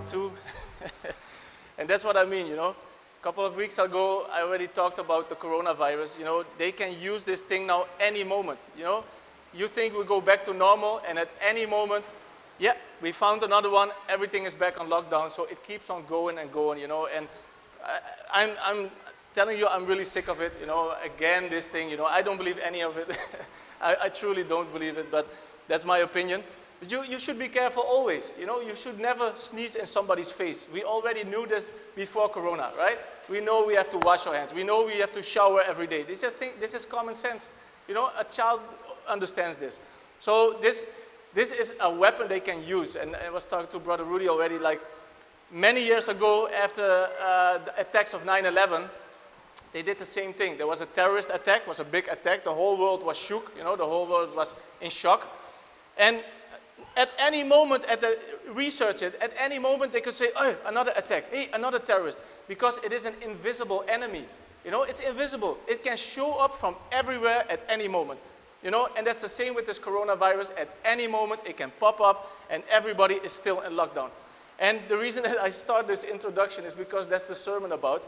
part 2. And that's what I mean, you know. A couple of weeks ago, I already talked about the coronavirus. You know, they can use this thing now any moment, you know. You think we go back to normal, and at any moment, yeah, we found another one, everything is back on lockdown, so it keeps on going and going, you know. And I'm telling you, I'm really sick of it, you know. Again, this thing, you know, I don't believe any of it. I truly don't believe it, but that's my opinion. But you should be careful always, you know. You should never sneeze in somebody's face. We already knew this before Corona, right? We know we have to wash our hands. We know we have to shower every day. This is common sense. You know, a child understands this. So this is a weapon they can use. And I was talking to Brother Rudy already, like many years ago after the attacks of 9/11, they did the same thing. There was a terrorist attack, was a big attack. The whole world was shook, you know, the whole world was in shock. And at any moment, research it, at any moment they could say, oh, another attack, hey, another terrorist, because it is an invisible enemy. You know, it's invisible. It can show up from everywhere at any moment. You know, and that's the same with this coronavirus. At any moment, it can pop up, and everybody is still in lockdown. And the reason that I start this introduction is because that's the sermon about.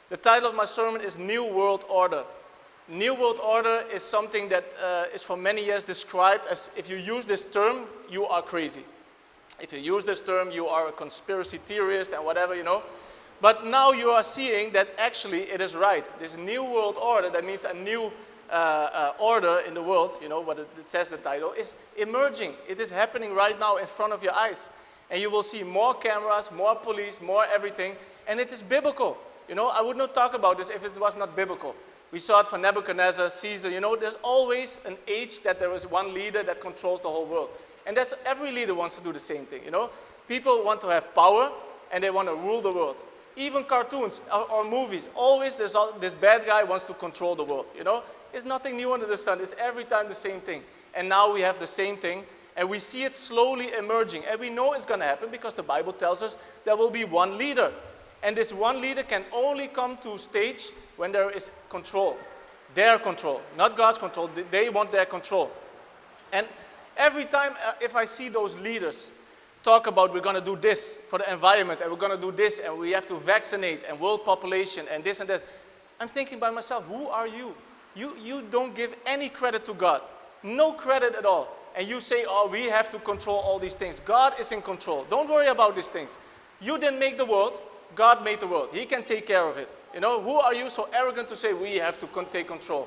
The title of my sermon is New World Order. New World Order is something that is for many years described as, if you use this term, you are crazy. If you use this term, you are a conspiracy theorist and whatever, you know. But now you are seeing that actually it is right. This New World Order, that means a new order in the world, you know what it says, the title, is emerging. It is happening right now in front of your eyes. And you will see more cameras, more police, more everything, and it is biblical. You know, I would not talk about this if it was not biblical. We saw it for Nebuchadnezzar, Caesar, you know, there's always an age that there is one leader that controls the whole world. And that's, every leader wants to do the same thing, you know. People want to have power, and they want to rule the world. Even cartoons or movies, always this bad guy wants to control the world, you know. It's nothing new under the sun, it's every time the same thing. And now we have the same thing, and we see it slowly emerging. And we know it's going to happen because the Bible tells us there will be one leader. And this one leader can only come to a stage when there is control. Their control, not God's control. They want their control. And every time if I see those leaders talk about we're going to do this for the environment, and we're going to do this, and we have to vaccinate, and world population, and this and that, I'm thinking by myself, who are you? You don't give any credit to God. No credit at all. And you say, oh, we have to control all these things. God is in control. Don't worry about these things. You didn't make the world. God made the world. He can take care of it. You know, who are you so arrogant to say we have to take control?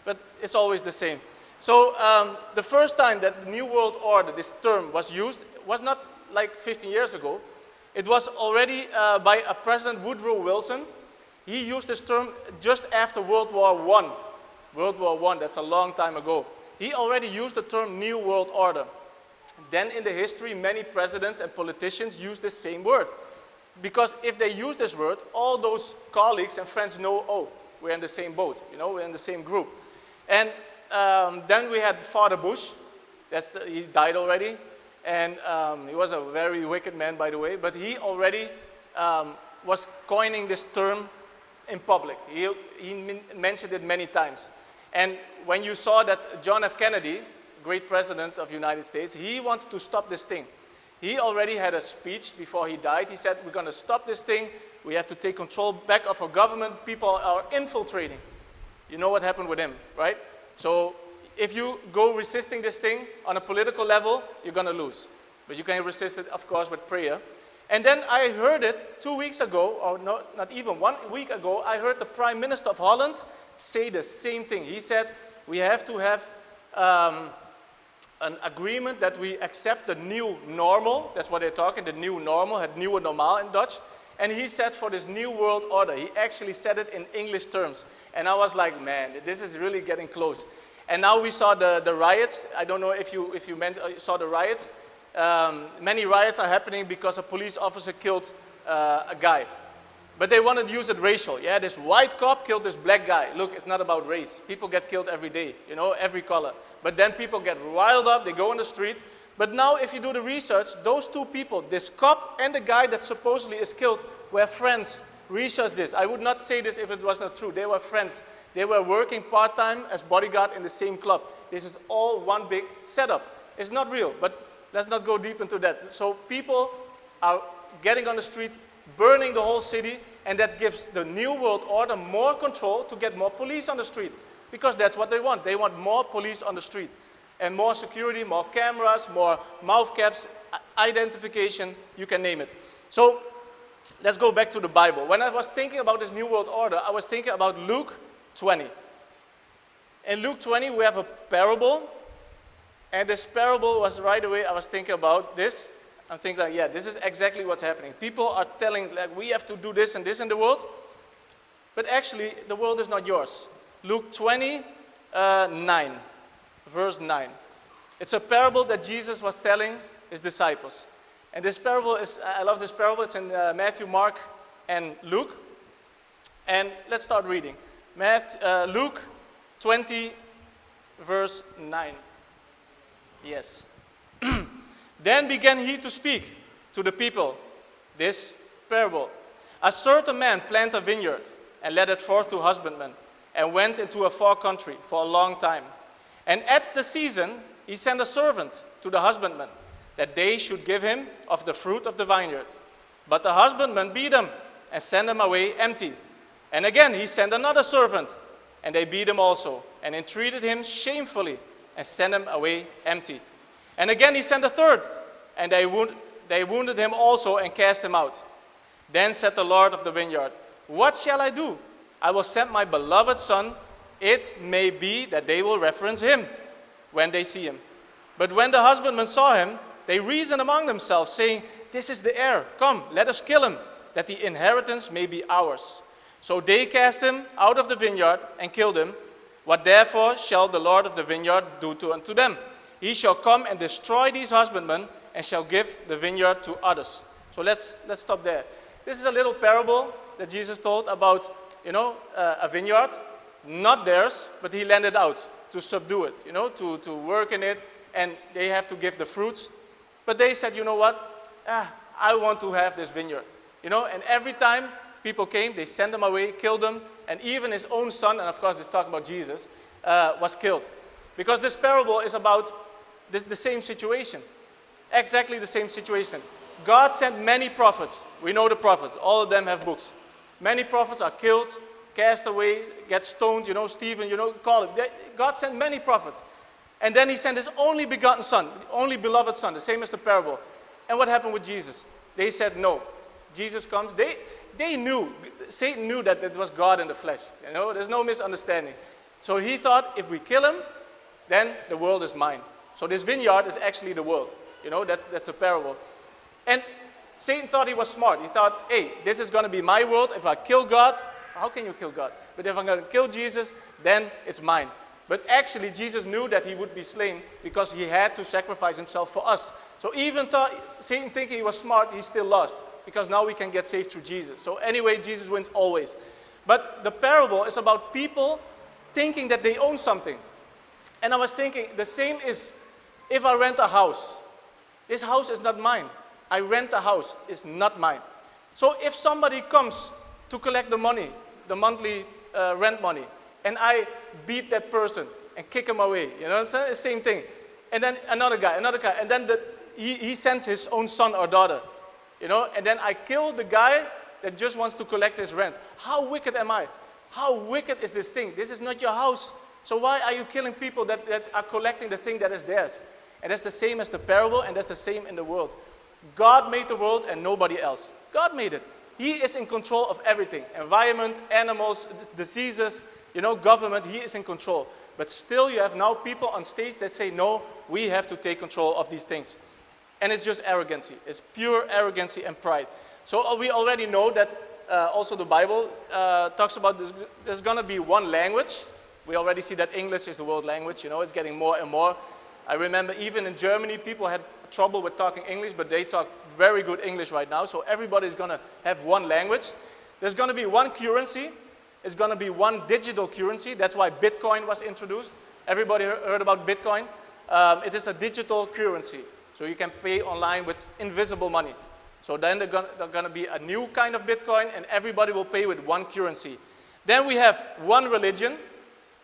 But it's always the same. So the first time that the New World Order, this term, was used, was not like 15 years ago. It was already by a President Woodrow Wilson. He used this term just after World War I. World War I, that's a long time ago. He already used the term New World Order. Then in the history, many presidents and politicians used the same word. Because if they use this word, all those colleagues and friends know, oh, we're in the same boat, you know, we're in the same group. And then we had Father Bush. He died already. And he was a very wicked man, by the way, but he already was coining this term in public. He mentioned it many times. And when you saw that John F. Kennedy, great president of the United States, he wanted to stop this thing. He already had a speech before he died. He said, we're going to stop this thing. We have to take control back of our government. People are infiltrating. You know what happened with him, right? So if you go resisting this thing on a political level, you're going to lose. But you can resist it, of course, with prayer. And then I heard it 2 weeks ago, or not even 1 week ago, I heard the Prime Minister of Holland say the same thing. He said, we have to have an agreement that we accept the new normal. That's what they're talking, the new normal, het nieuwe normaal in Dutch. And he said for this new world order, he actually said it in English terms. And I was like, man, this is really getting close. And now we saw the riots. I don't know if you saw the riots. Many riots are happening because a police officer killed a guy. But they wanted to use it racial. Yeah, this white cop killed this black guy. Look, it's not about race. People get killed every day, you know, every color. But then people get riled up, they go on the street. But now if you do the research, those two people, this cop and the guy that supposedly is killed, were friends. Research this. I would not say this if it was not true. They were friends. They were working part-time as bodyguard in the same club. This is all one big setup. It's not real, but let's not go deep into that. So people are getting on the street, burning the whole city, and that gives the New World Order more control to get more police on the street. Because that's what they want. They want more police on the street. And more security, more cameras, more mouth caps, identification, you can name it. So let's go back to the Bible. When I was thinking about this New World Order, I was thinking about Luke 20. In Luke 20, we have a parable. And this parable was right away, I was thinking about this. I'm thinking like, yeah, this is exactly what's happening. People are telling, like, we have to do this and this in the world. But actually, the world is not yours. Luke 20, 9, verse 9. It's a parable that Jesus was telling his disciples. And this parable is, I love this parable. It's in Matthew, Mark, and Luke. And let's start reading. Luke 20, verse 9. Yes. Then began he to speak to the people this parable. A certain man planted a vineyard and led it forth to husbandmen and went into a far country for a long time. And at the season he sent a servant to the husbandmen that they should give him of the fruit of the vineyard. But the husbandmen beat him and sent him away empty. And again he sent another servant, and they beat him also and entreated him shamefully and sent him away empty. And again he sent a third, and they wounded him also and cast him out. Then said the Lord of the vineyard, what shall I do? I will send my beloved son. It may be that they will reverence him when they see him. But when the husbandmen saw him, they reasoned among themselves, saying, this is the heir. Come, let us kill him, that the inheritance may be ours. So they cast him out of the vineyard and killed him. What therefore shall the Lord of the vineyard do unto them? He shall come and destroy these husbandmen and shall give the vineyard to others. So let's stop there. This is a little parable that Jesus told about, a vineyard, not theirs, but he lent it out to subdue it, to work in it, and they have to give the fruits. But they said, you know what? I want to have this vineyard. And every time people came, they sent them away, killed them, and even his own son, and of course this talk about Jesus, was killed. Because this parable is about the same situation. Exactly the same situation. God sent many prophets. We know the prophets. All of them have books. Many prophets are killed, cast away, get stoned, Stephen, call it. God sent many prophets. And then he sent his only begotten son, only beloved son, the same as the parable. And what happened with Jesus? They said no. Jesus comes. They knew, Satan knew that it was God in the flesh. There's no misunderstanding. So he thought, if we kill him, then the world is mine. So this vineyard is actually the world. That's a parable. And Satan thought he was smart. He thought, hey, this is going to be my world. If I kill God, how can you kill God? But if I'm going to kill Jesus, then it's mine. But actually, Jesus knew that he would be slain because he had to sacrifice himself for us. So even though Satan thinking he was smart, he still lost. Because now we can get saved through Jesus. So anyway, Jesus wins always. But the parable is about people thinking that they own something. And I was thinking, the same is if I rent a house. This house is not mine. I rent a house. It's not mine. So if somebody comes to collect the money, the monthly rent money, and I beat that person and kick him away, it's the same thing. And then another guy, and then he sends his own son or daughter, and then I kill the guy that just wants to collect his rent. How wicked am I? How wicked is this thing? This is not your house. So why are you killing people that are collecting the thing that is theirs? And that's the same as the parable, and that's the same in the world. God made the world and nobody else. God made it. He is in control of everything. Environment, animals, diseases, government, he is in control. But still you have now people on stage that say, no, we have to take control of these things. And it's just arrogancy. It's pure arrogancy and pride. So we already know that also the Bible talks about this. There's going to be one language. We already see that English is the world language. It's getting more and more. I remember even in Germany, people had trouble with talking English, but they talk very good English right now. So everybody's going to have one language. There's going to be one currency. It's going to be one digital currency. That's why Bitcoin was introduced. Everybody heard about Bitcoin? It is a digital currency. So you can pay online with invisible money. So then there's going to be a new kind of Bitcoin, and everybody will pay with one currency. Then we have one religion.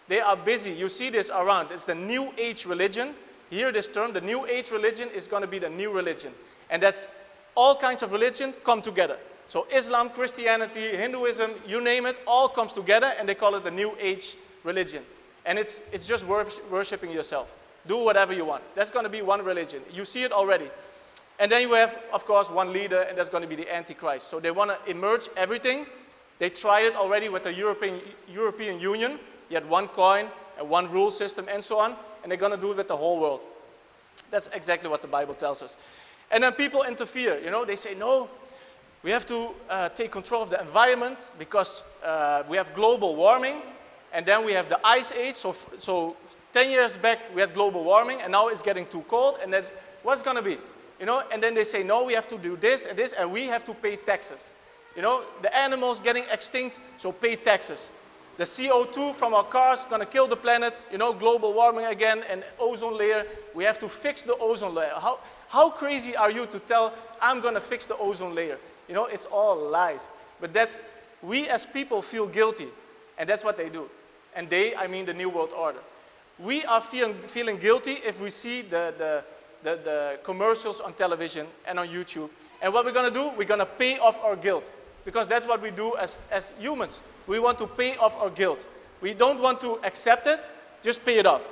They are busy. You see this around. It's the New Age religion. Hear this term. The New Age religion is going to be the new religion. And that's All kinds of religion come together. So Islam, Christianity, Hinduism, you name it, all comes together, and they call it the New Age religion. And it's just worshiping yourself. Do whatever you want. That's going to be one religion. You see it already. And then you have, of course, one leader, and that's going to be the Antichrist. So they want to emerge everything. They tried it already with the European Union. You had one coin, and one rule system, and so on. And they're going to do it with the whole world. That's exactly what the Bible tells us. And then people interfere. You know, they say, no, we have to take control of the environment because we have global warming. And then we have the ice age. So 10 years back, we had global warming, and now it's getting too cold. And that's what's going to be. You know, and then they say, no, we have to do this, and we have to pay taxes. You know, the animals getting extinct, so pay taxes. The CO2 from our cars going to kill the planet, you know, global warming again, and ozone layer. We have to fix the ozone layer. How crazy are you to tell, I'm going to fix the ozone layer? You know, it's all lies. But we as people feel guilty, and that's what they do. And I mean the New World Order. We are feeling guilty if we see the commercials on television and on YouTube. And what we're going to do, we're going to pay off our guilt. Because that's what we do as humans. We want to pay off our guilt. We don't want to accept it, just pay it off.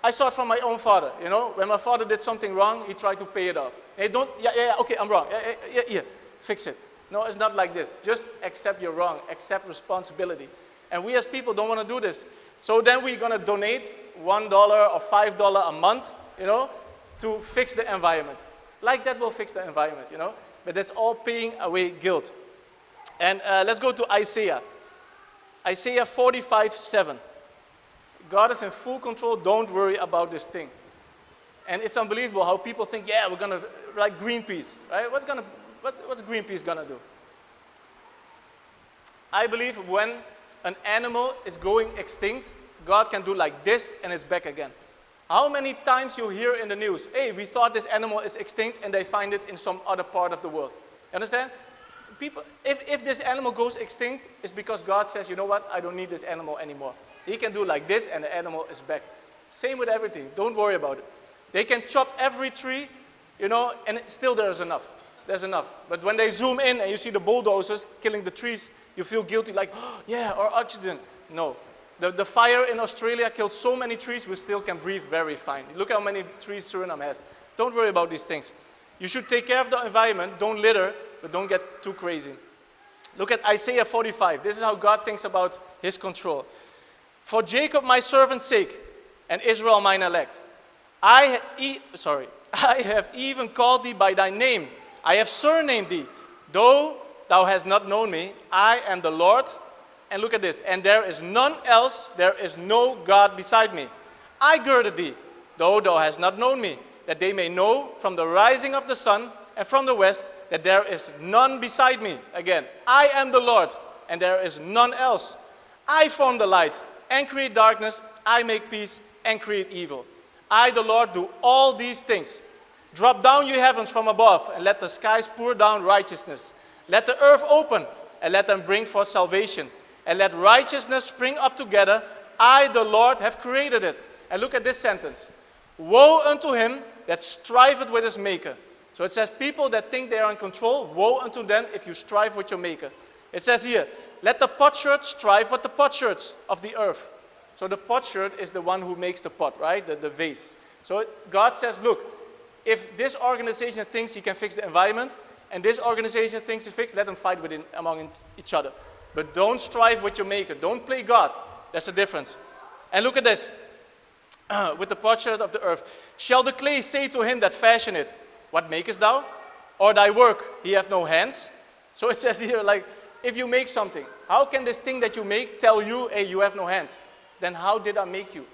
I saw it from my own father, you know. When my father did something wrong, he tried to pay it off. Hey, okay, I'm wrong. Yeah, fix it. No, it's not like this. Just accept you're wrong. Accept responsibility. And we as people don't want to do this. So then we're going to donate $1 or $5 a month, you know, to fix the environment. Like that will fix the environment, you know. But that's all paying away guilt. And let's go to Isaiah. Isaiah 45:7. God is in full control. Don't worry about this thing. And it's unbelievable how people think, yeah, we're going to, like Greenpeace, right? What's Greenpeace going to do? I believe when an animal is going extinct, God can do like this and it's back again. How many times you hear in the news, hey, we thought this animal is extinct, and they find it in some other part of the world. You understand? People, if this animal goes extinct, it's because God says, you know what, I don't need this animal anymore. He can do like this and the animal is back. Same with everything. Don't worry about it. They can chop every tree, you know, and still there's enough. There's enough. But when they zoom in and you see the bulldozers killing the trees, you feel guilty, like, oh, yeah, or oxygen. No. The fire in Australia killed so many trees, we still can breathe very fine. Look how many trees Suriname has. Don't worry about these things. You should take care of the environment. Don't litter, but don't get too crazy. Look at Isaiah 45. This is how God thinks about his control. For Jacob my servant's sake, and Israel mine elect, I have even called thee by thy name. I have surnamed thee. Though thou hast not known me, I am the Lord. And look at this. And there is none else, there is no God beside me. I girded thee, though thou hast not known me, that they may know from the rising of the sun and from the west that there is none beside me. Again, I am the Lord, and there is none else. I form the light and create darkness. I make peace and create evil. I, the Lord, do all these things. Drop down, you heavens, from above, and let the skies pour down righteousness. Let the earth open, and let them bring forth salvation. And let righteousness spring up together. I, the Lord, have created it. And look at this sentence. Woe unto him that striveth with his maker. So it says people that think they are in control, woe unto them if you strive with your maker. It says here, let the potsherd strive with the potsherds of the earth. So the potsherd is the one who makes the pot, right? The vase. So God says, look, if this organization thinks he can fix the environment, and this organization thinks he fix, let them fight among each other. But don't strive with your maker. Don't play God. That's the difference. And look at this. With the potsherd of the earth. Shall the clay say to him that fashioned it, what makest thou? Or thy work, he hath no hands? So it says here, like, if you make something, how can this thing that you make tell you, hey, you have no hands? Then how did I make you?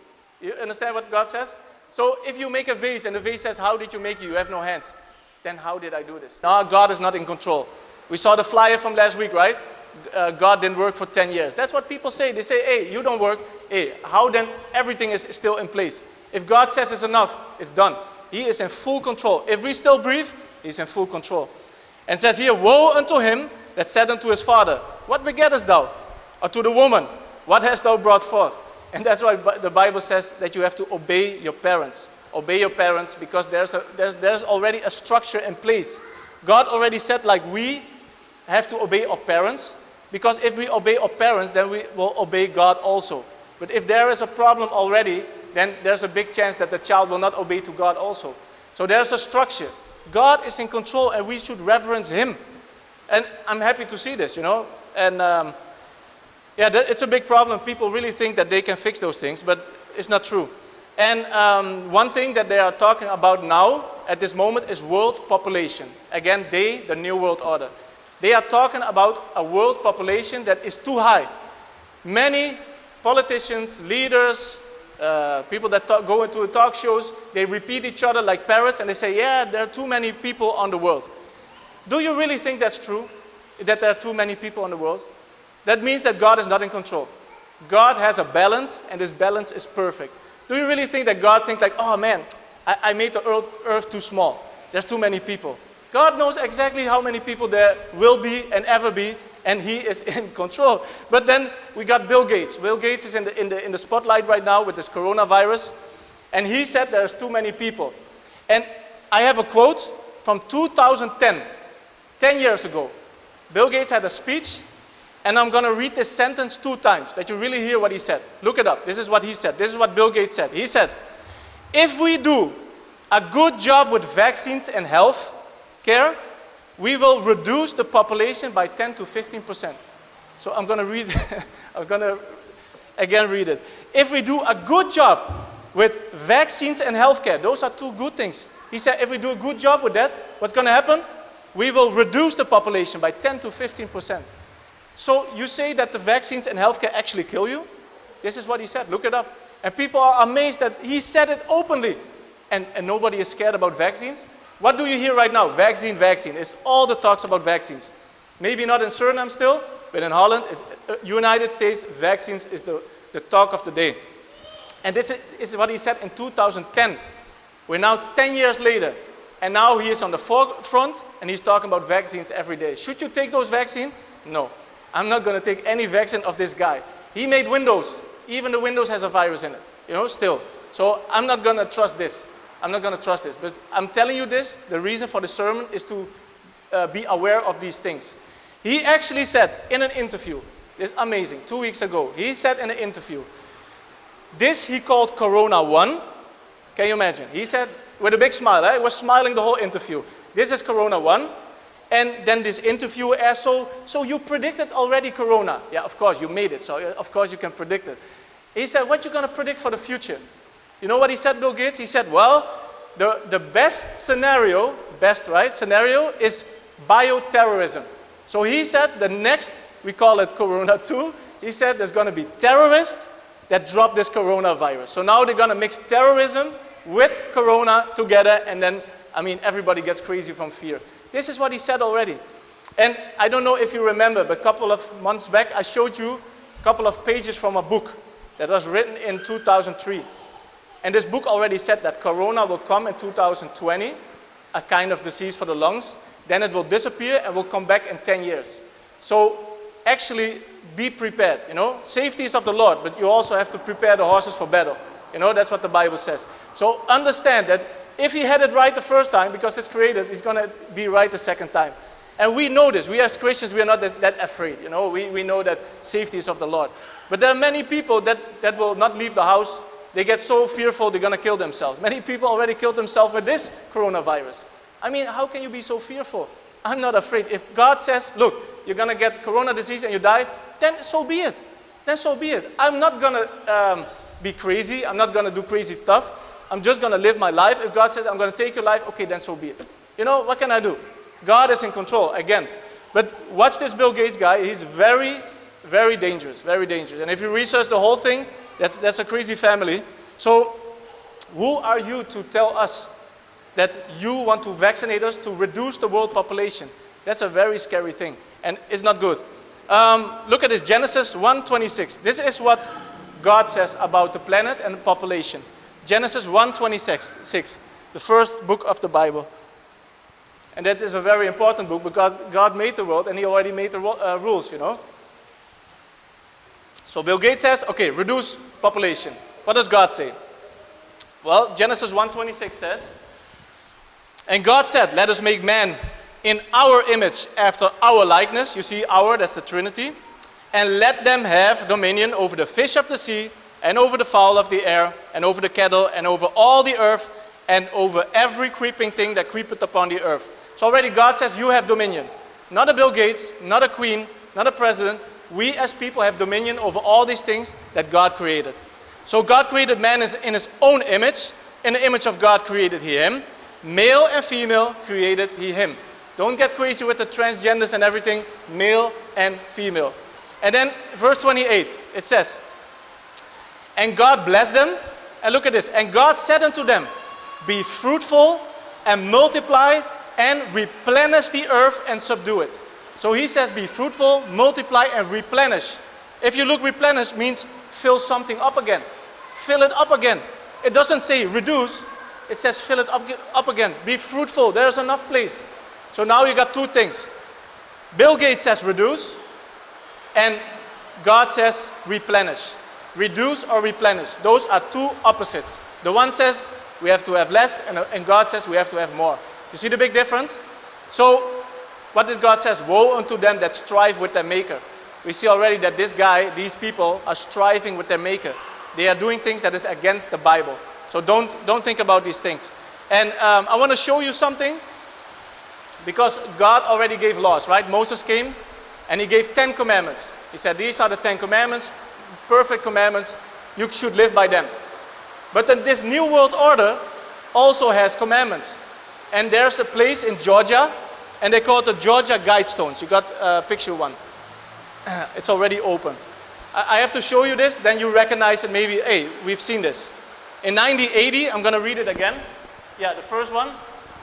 You understand what God says? So if you make a vase and the vase says, how did you make you? You have no hands. Then how did I do this? No, God is not in control. We saw the flyer from last week, right? God didn't work for 10 years. That's what people say. They say, hey, you don't work. Hey, how then everything is still in place? If God says it's enough, it's done. He is in full control. If we still breathe, he's in full control. And says here, woe unto him that said unto his father, what begettest thou? Or to the woman, what hast thou brought forth? And that's why the Bible says that you have to obey your parents. Obey your parents because there's already a structure in place. God already said, like, we have to obey our parents, because if we obey our parents, then we will obey God also. But if there is a problem already, then there's a big chance that the child will not obey to God also. So there's a structure. God is in control, and we should reverence Him. And I'm happy to see this, And it's a big problem. People really think that they can fix those things, but it's not true. And one thing that they are talking about now, at this moment, is world population. Again, the New World Order. They are talking about a world population that is too high. Many politicians, leaders, people that go into talk shows, they repeat each other like parrots, and they say, yeah, there are too many people on the world. Do you really think that's true? That there are too many people on the world? That means that God is not in control. God has a balance, and this balance is perfect. Do you really think that God thinks like, oh man, I made the earth too small. There's too many people. God knows exactly how many people there will be and ever be, and He is in control. But then we got Bill Gates. Bill Gates is in the spotlight right now with this coronavirus, and he said there's too many people. And I have a quote from 2010, 10 years ago. Bill Gates had a speech, and I'm going to read this sentence 2 times, that you really hear what he said. Look it up. This is what he said. This is what Bill Gates said. He said, if we do a good job with vaccines and health care, we will reduce the population by 10 to 15%. So I'm going to read, I'm going to again read it. If we do a good job with vaccines and healthcare, those are 2 good things. He said, if we do a good job with that, what's going to happen? We will reduce the population by 10 to 15%. So you say that the vaccines and healthcare actually kill you? This is what he said. Look it up. And people are amazed that he said it openly. And nobody is scared about vaccines. What do you hear right now? Vaccine, vaccine. It's all the talks about vaccines. Maybe not in Suriname still, but in Holland, United States, vaccines is the talk of the day. And this is what he said in 2010. We're now 10 years later. And now he is on the forefront, and he's talking about vaccines every day. Should you take those vaccines? No. I'm not going to take any vaccine of this guy. He made Windows. Even the Windows has a virus in it, still. So I'm not going to trust this. I'm not going to trust this. But I'm telling you this, the reason for the sermon is to be aware of these things. He actually said in an interview, this is amazing, 2 weeks ago, he said in an interview, this he called Corona 1. Can you imagine? He said, with a big smile, he was smiling the whole interview. This is Corona 1. And then this interviewer asked, so you predicted already Corona? Yeah, of course, you made it, so of course you can predict it. He said, what you going to predict for the future? You know what he said, Bill Gates? He said, well, the best scenario, scenario is bioterrorism. So he said the next, we call it Corona 2, he said there's going to be terrorists that drop this coronavirus. So now they're going to mix terrorism with Corona together, and then, everybody gets crazy from fear. This is what he said already. And I don't know if you remember, but a couple of months back, I showed you a couple of pages from a book that was written in 2003. And this book already said that Corona will come in 2020, a kind of disease for the lungs. Then it will disappear and will come back in 10 years. So actually, be prepared, Safety is of the Lord, but you also have to prepare the horses for battle. That's what the Bible says. So understand that if he had it right the first time, because it's created, he's going to be right the second time. And we know this. We as Christians, we are not that afraid. We know that safety is of the Lord. But there are many people that will not leave the house. They get so fearful they're going to kill themselves. Many people already killed themselves with this coronavirus. How can you be so fearful? I'm not afraid. If God says, look, you're going to get corona disease and you die, then so be it. Then so be it. I'm not going to be crazy. I'm not going to do crazy stuff. I'm just going to live my life. If God says, I'm going to take your life, okay, then so be it. What can I do? God is in control, again. But watch this Bill Gates guy. He's very, very dangerous, very dangerous. And if you research the whole thing, that's a crazy family. So who are you to tell us that you want to vaccinate us to reduce the world population? That's a very scary thing, and it's not good. Look at this, Genesis 1:26. This is what God says about the planet and the population. Genesis 1:26, the first book of the Bible. And that is a very important book because God made the world and he already made the rules, So Bill Gates says, okay, reduce population. What does God say? Well, Genesis 1:26 says, and God said, let us make man in our image, after our likeness. You see our, that's the Trinity. And let them have dominion over the fish of the sea, and over the fowl of the air, and over the cattle, and over all the earth, and over every creeping thing that creepeth upon the earth. So already God says you have dominion. Not a Bill Gates, not a queen, not a president. We as people have dominion over all these things that God created. So God created man in his own image. In the image of God created he him. Male and female created he him. Don't get crazy with the transgenders and everything. Male and female. And then verse 28, it says, and God blessed them. And look at this. And God said unto them, be fruitful and multiply and replenish the earth and subdue it. So he says be fruitful, multiply and replenish. If you look, replenish means fill something up again. Fill it up again. It doesn't say reduce. It says fill it up again. Be fruitful. There's enough place. So now you got two things. Bill Gates says reduce. And God says replenish. Reduce or replenish. Those are two opposites. The one says we have to have less, and God says we have to have more. You see the big difference? So, what does God says? Woe unto them that strive with their maker. We see already that these people are striving with their maker. They are doing things that is against the Bible. So don't think about these things. And I want to show you something, because God already gave laws, right? Moses came and he gave 10 commandments. He said, these are the 10 commandments, perfect commandments. You should live by them. But then this New World Order also has commandments. And there's a place in Georgia, and they call it the Georgia Guidestones. You got picture one. It's already open. I have to show you this, then you recognize it maybe, hey, we've seen this. In 1980, I'm going to read it again. Yeah, the first one.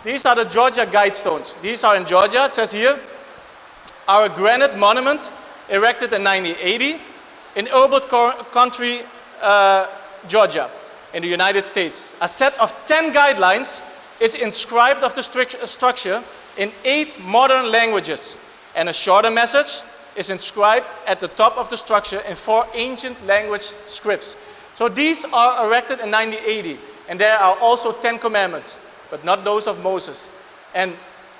These are the Georgia Guidestones. These are in Georgia. It says here, our granite monument erected in 1980 in Urban Country, Georgia, in the United States. A set of 10 guidelines is inscribed of the structure in 8 modern languages, and a shorter message is inscribed at the top of the structure in 4 ancient language scripts. So these are erected in 1980, and there are also 10 commandments, but not those of Moses. And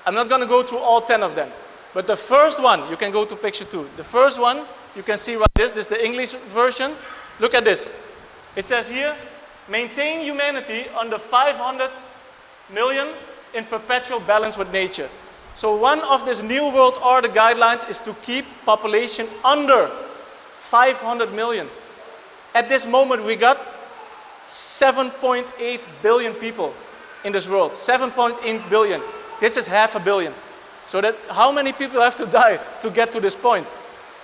I'm not going to go through all 10 of them, but the first one, you can go to picture 2. The first one, you can see right this is the English version. Look at this. It says here, maintain humanity under 500 million in perpetual balance with nature. So one of this New World Order guidelines is to keep population under 500 million. At this moment, we got 7.8 billion people in this world. 7.8 billion. This is 500 million. So that how many people have to die to get to this point?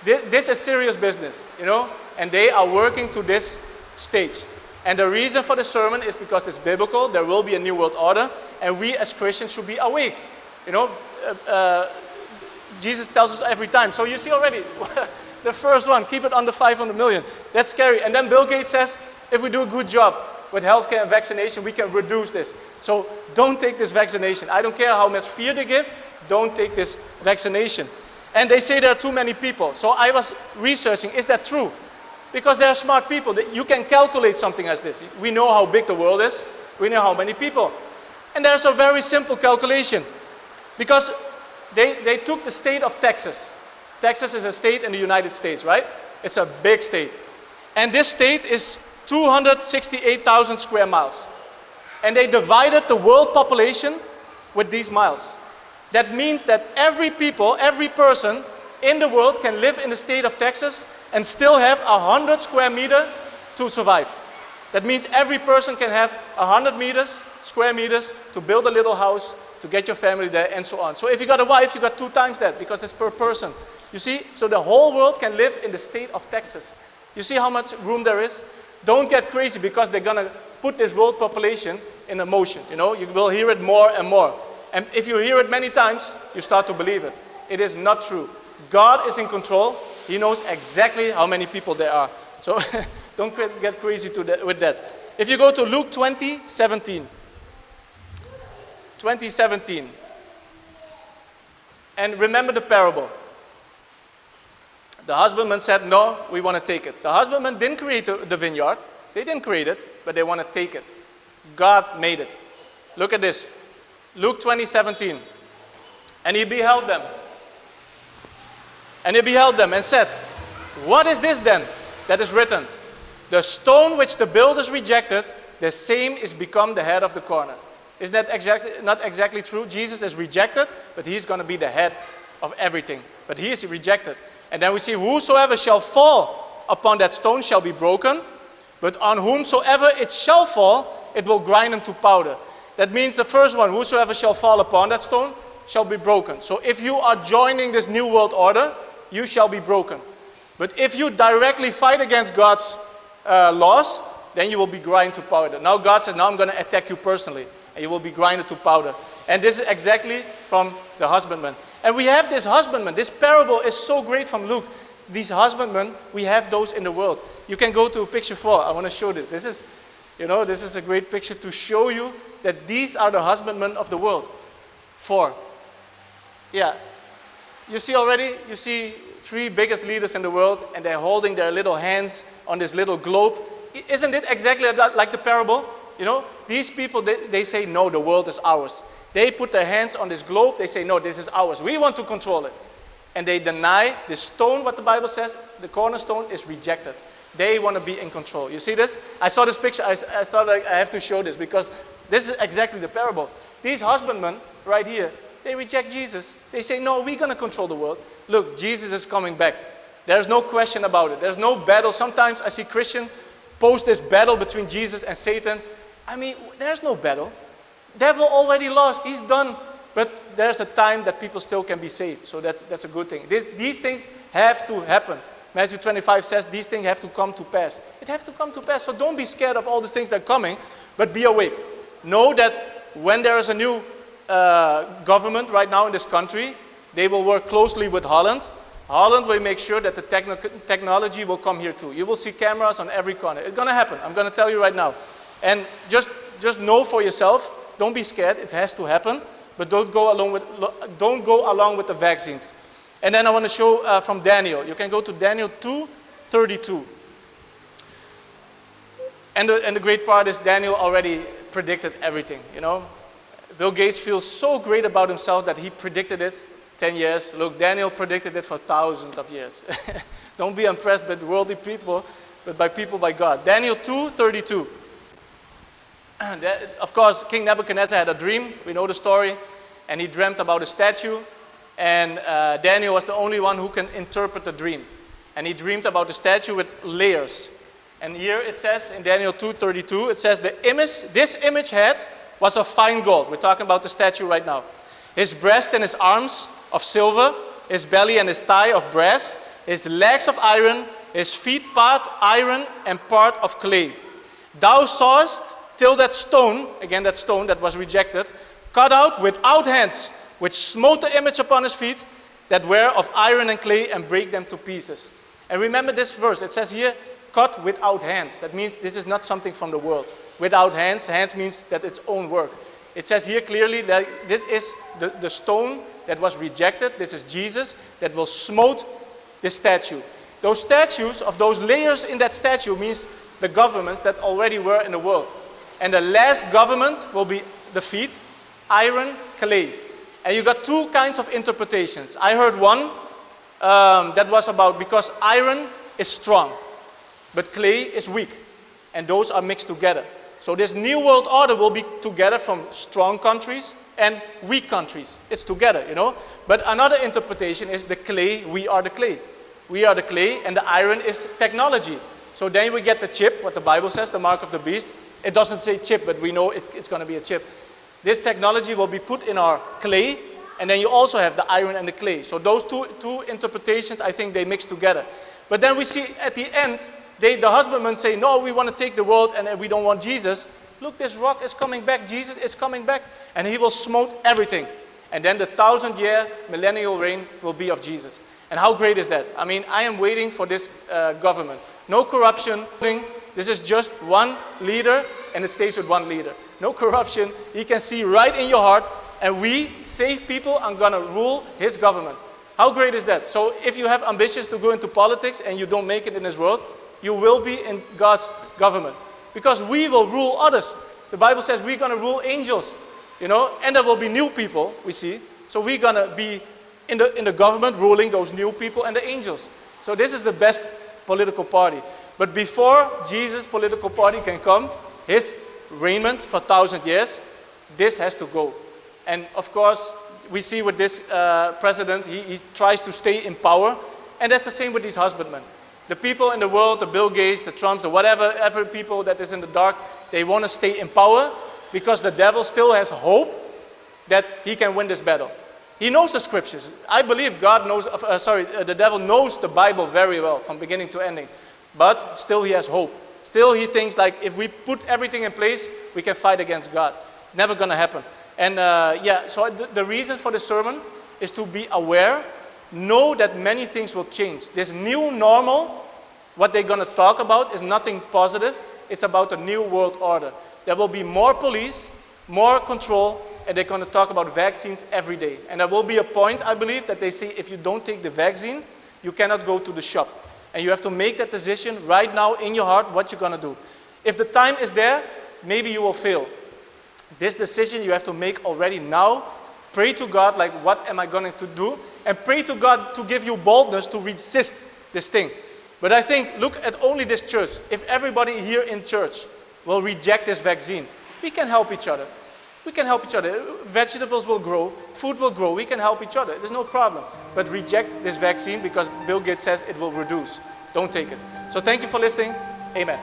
This is serious business, you know, and they are working to this stage. And the reason for the sermon is because it's biblical. There will be a New World Order, and we as Christians should be awake. You know, Jesus tells us every time. So you see already, the first one, keep it under 500 million. That's scary. And then Bill Gates says, if we do a good job with healthcare and vaccination, we can reduce this. So don't take this vaccination. I don't care how much fear they give, don't take this vaccination. And they say there are too many people. So I was researching, is that true? Because there are smart people. That you can calculate something as this. We know how big the world is. We know how many people. And there's a very simple calculation. Because they took the state of Texas. Texas is a state in the United States, right? It's a big state. And this state is 268,000 square miles. And they divided the world population with these miles. That means that every person in the world can live in the state of Texas and still have 100 square meters to survive. That means every person can have 100 square meters to build a little house, to get your family there, and so on. So if you got a wife, you got 2 times that, because it's per person. You see? So the whole world can live in the state of Texas. You see how much room there is? Don't get crazy, because they're going to put this world population in a motion. You know, you will hear it more and more. And if you hear it many times, you start to believe it. It is not true. God is in control. He knows exactly how many people there are. So don't get crazy with that. If you go to Luke 20:17. 20:17. And remember the parable. The husbandman said, no, we want to take it. The husbandman didn't create the vineyard. They didn't create it, but they want to take it. God made it. Look at this. Luke 20:17. And he beheld them. And he beheld them and said, what is this then that is written? The stone which the builders rejected, the same is become the head of the corner. Isn't that not exactly true? Jesus is rejected, but he's going to be the head of everything. But he is rejected. And then we see, whosoever shall fall upon that stone shall be broken, but on whomsoever it shall fall, it will grind him to powder. That means the first one, whosoever shall fall upon that stone, shall be broken. So if you are joining this new world order, you shall be broken. But if you directly fight against God's laws, then you will be grinded to powder. Now God says, now I'm going to attack you personally, and you will be grinded to powder. And this is exactly from the husbandman. And we have this husbandman. This parable is so great from Luke. These husbandmen, we have those in the world. You can go to picture 4. I want to show this. This is a great picture to show you that these are the husbandmen of the world. 4. Yeah. You see already? You see 3 biggest leaders in the world, and they're holding their little hands on this little globe. Isn't it exactly like the parable? You know, these people, they say, no, the world is ours. They put their hands on this globe. They say, no, this is ours. We want to control it. And they deny the stone, what the Bible says, the cornerstone is rejected. They want to be in control. You see this? I saw this picture. I thought I have to show this because this is exactly the parable. These husbandmen right here, they reject Jesus. They say, no, we're going to control the world. Look, Jesus is coming back. There's no question about it. There's no battle. Sometimes I see Christians post this battle between Jesus and Satan. I mean, there's no battle. Devil already lost. He's done. But there's a time that people still can be saved. So that's a good thing. These things have to happen. Matthew 25 says these things have to come to pass. It have to come to pass. So don't be scared of all the things that are coming, but be awake. Know that when there is a new government right now in this country, they will work closely with Holland. Holland will make sure that the technology will come here too. You will see cameras on every corner. It's going to happen. I'm going to tell you right now. And just know for yourself. Don't be scared. It has to happen. But don't go along with the vaccines. And then I want to show from Daniel. You can go to Daniel 2:32. And the great part is Daniel already predicted everything. You know, Bill Gates feels so great about himself that he predicted it 10 years. Look, Daniel predicted it for thousands of years. Don't be impressed by worldly people, but by people by God. Daniel 2:32. Of course, King Nebuchadnezzar had a dream. We know the story. And he dreamt about a statue. And Daniel was the only one who can interpret the dream. And he dreamed about the statue with layers. And here it says in Daniel 2:32, it says this image head was of fine gold. We're talking about the statue right now. His breast and his arms of silver, his belly and his thigh of brass, his legs of iron, his feet part iron and part of clay. Thou sawest till that stone, again that stone that was rejected, cut out without hands, which smote the image upon his feet, that were of iron and clay, and break them to pieces. And remember this verse, it says here, cut without hands. That means this is not something from the world. Without hands, hands means that it's own work. It says here clearly that this is the stone that was rejected. This is Jesus that will smote this statue. Those statues of those layers in that statue means the governments that already were in the world. And the last government will be the feet, iron, clay. And you got 2 kinds of interpretations. I heard one that was about because iron is strong, but clay is weak. And those are mixed together. So this new world order will be together from strong countries and weak countries. It's together, you know. But another interpretation is the clay, we are the clay. We are the clay and the iron is technology. So then we get the chip, what the Bible says, the mark of the beast. It doesn't say chip, but we know it's going to be a chip. This technology will be put in our clay, and then you also have the iron and the clay. So those two interpretations, I think they mix together. But then we see at the end, the husbandmen say, no, we want to take the world and we don't want Jesus. Look, this rock is coming back. Jesus is coming back, and he will smote everything. And then the 1,000-year millennial reign will be of Jesus. And how great is that? I mean, I am waiting for this government. No corruption. This is just one leader, and it stays with one leader. No corruption. He can see right in your heart, and we, saved people, are going to rule his government. How great is that? So if you have ambitions to go into politics and you don't make it in this world, you will be in God's government. Because we will rule others. The Bible says we're going to rule angels, you know, and there will be new people, we see. So we're going to be in the government ruling those new people and the angels. So this is the best political party. But before Jesus' political party can come, his reignment for 1,000 years, this has to go. And of course, we see with this president, he tries to stay in power. And that's the same with these husbandmen. The people in the world, the Bill Gates, the Trumps, the whatever, every people that is in the dark, they want to stay in power because the devil still has hope that he can win this battle. He knows the scriptures. I believe God knows, the devil knows the Bible very well from beginning to ending. But still he has hope. Still he thinks like if we put everything in place, we can fight against God. Never going to happen. And so the reason for the sermon is to be aware, know that many things will change. This new normal, what they're going to talk about is nothing positive. It's about a new world order. There will be more police, more control, and they're going to talk about vaccines every day. And there will be a point, I believe, that they say if you don't take the vaccine, you cannot go to the shop. And you have to make that decision right now in your heart what you're going to do. If the time is there, maybe you will fail. This decision you have to make already now. Pray to God, like, what am I going to do? And pray to God to give you boldness to resist this thing. But I think, look at only this church. If everybody here in church will reject this vaccine, we can help each other. We can help each other. Vegetables will grow, food will grow. We can help each other. There's no problem. But reject this vaccine because Bill Gates says it will reduce. Don't take it. So thank you for listening. Amen.